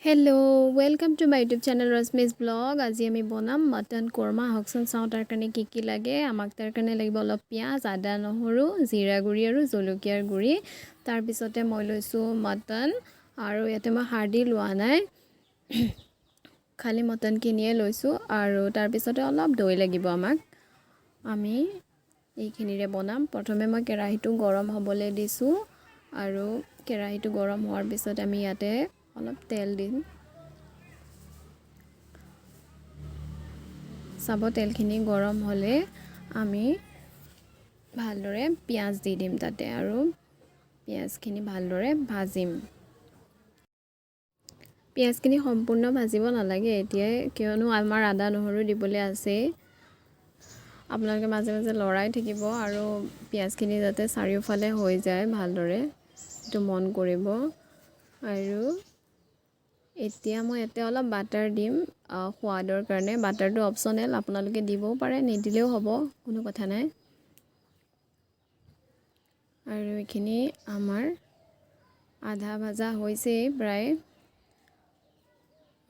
Hello, welcome to my YouTube channel Rashmi's vlog. আজি আমি বনাম mutton korma হকসন চাও তাৰ কাৰণে কি লাগে আমাক তাৰ কাৰণে লাগিব অলপ পিয়াজ আদা নহৰু জিৰা গুৰি আৰু জলকীয়াৰ গুৰি তাৰ পিছতে মই লৈছো mutton আৰু ইয়াতে মই হাৰ্ডি লোৱা নাই খালি mutton কিনিয়ে লৈছো আৰু তাৰ পিছতে অলপ দৈ লাগিব আমাক আমি এইখিনিৰে বনাম প্ৰথমে মই কেৰাহীটো গৰম হ'বলৈ দিছো আৰু কেৰাহীটো গৰম হোৱাৰ পিছত আমি ইয়াতে অলপ তেল দিম সাব তেলখিনি গৰম হলে আমি ভালদৰে পিয়াজ দি দিম তাতে আৰু পিয়াজখিনি ভালদৰে ভাজিম পিয়াজখিনি সম্পূৰ্ণ ভাজিব নালাগে এতিয়া কিয়নো আমাৰ আদা নহৰু দিবলৈ আছে আপোনালোকে মাজে মাজে লৰাই থাকিব আৰু পিয়াজখিনি যাতে চাৰিওফালে হৈ যায় ভালদৰে এটো মন কৰিব আৰু এতিয়া মই এতে অলপ বাটাৰ দিম সোৱাদৰ কাৰণে বাটাৰটো অপচনেল আপোনালোকে দিবও পাৰে নিদিলেও হ'ব কোনো কথা নাই আৰু এখিনি আমাৰ আধা ভাজা হৈছে প্ৰায়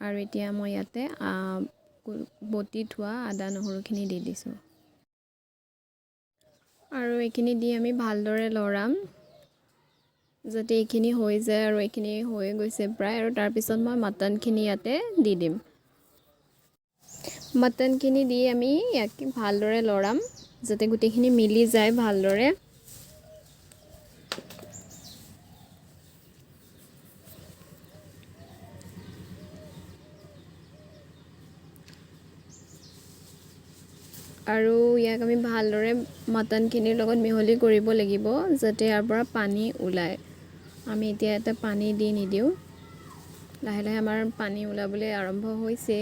আৰু এতিয়া মই ইয়াতে বটি থোৱা আদা নহৰুখিনি দি দিছো আৰু এখিনি দি আমি ভালদৰে লৰাম যাতে এখিনি হৈ যায় আৰু এখিনি হৈ গৈছে প্ৰায় আৰু তাৰ পিছত মই mutton খিনি ইয়াতে দি দিম mutton খিনি দি আমি ইয়াকে ভালদৰে লৰাম যাতে গুটেখিনি মিলি যায় ভালদৰে আৰু ইয়াক আমি ভালদৰে mutton খিনিৰ লগত মিহলি কৰিব লাগিব যাতে ইয়াৰ পৰা পানী ওলায় আমি এতিয়া এটা পানী দি নিদিও লাহে লাহে আমাৰ পানী ওলাবলৈ আৰম্ভ হৈছে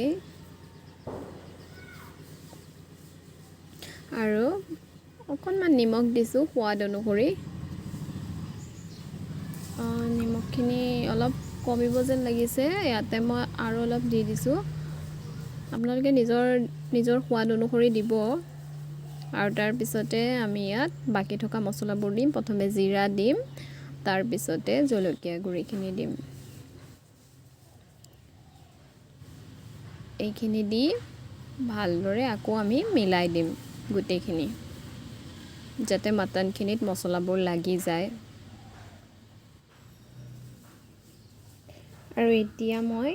আৰু অকনমান নিমখ দিছো সোৱাদ অনুসৰি নিমখখিনি অলপ কমিব যেন লাগিছে ইয়াতে মই আৰু অলপ দি দিছো আপোনালোকে নিজৰ সোৱাদ অনুসৰি দিব আৰু তাৰ পিছতে আমি ইয়াত বাকি থকা মছলাবোৰ দিম প্ৰথমে জিৰা দিম তাৰ পিছতে জলকীয়া গুৰিখিনি দিম এইখিনি দি ভালদৰে আকৌ আমি মিলাই দিম গুটেখিনি যাতে mutton খিনিত মছলাবোৰ লাগি যায় আৰু এতিয়া মই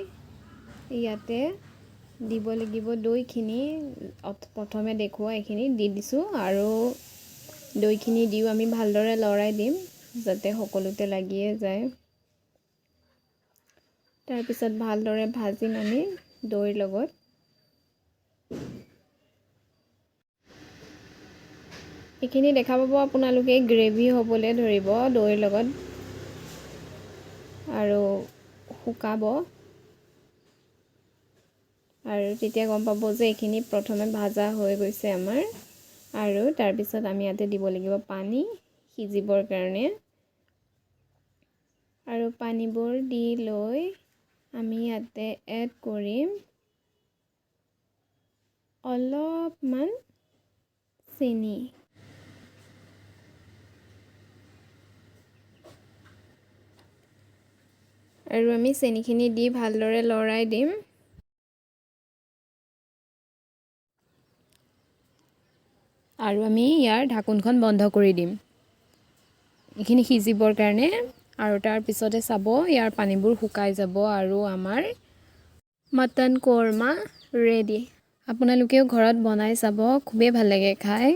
ইয়াতে দিব লাগিব দৈখিনি প্ৰথমে দেখুৱা এইখিনি দি দিছো আৰু দৈখিনি দিও আমি ভালদৰে লৰাই দিম যাতে সকলোতে লাগিয়ে যায় তাৰ পিছত ভালদৰে ভাজিম আমি দৈৰ লগত এইখিনি দেখা পাব আপোনালোকে গ্ৰেভি হ'বলৈ ধৰিব দৈৰ লগত আৰু শুকাব আৰু তেতিয়া গম পাব যে এইখিনি প্ৰথমে ভাজা হৈ গৈছে আমাৰ আৰু তাৰ পিছত আমি ইয়াতে দিব লাগিব পানী সিজিবৰ কাৰণে আৰু পানীবোৰ দি লৈ আমি ইয়াতে এড কৰিম অলপমান চেনি আৰু আমি চেনিখিনি দি ভালদৰে লৰাই দিম আৰু আমি ইয়াৰ ঢাকনখন বন্ধ কৰি দিম এইখিনি সিজিবৰ কাৰণে আৰু তাৰ পিছতে চাব ইয়াৰ পানীবোৰ শুকাই যাব আৰু আমাৰ mutton korma ready আপোনালোকেও ঘৰত বনাই চাব খুবেই ভাল লাগে খাই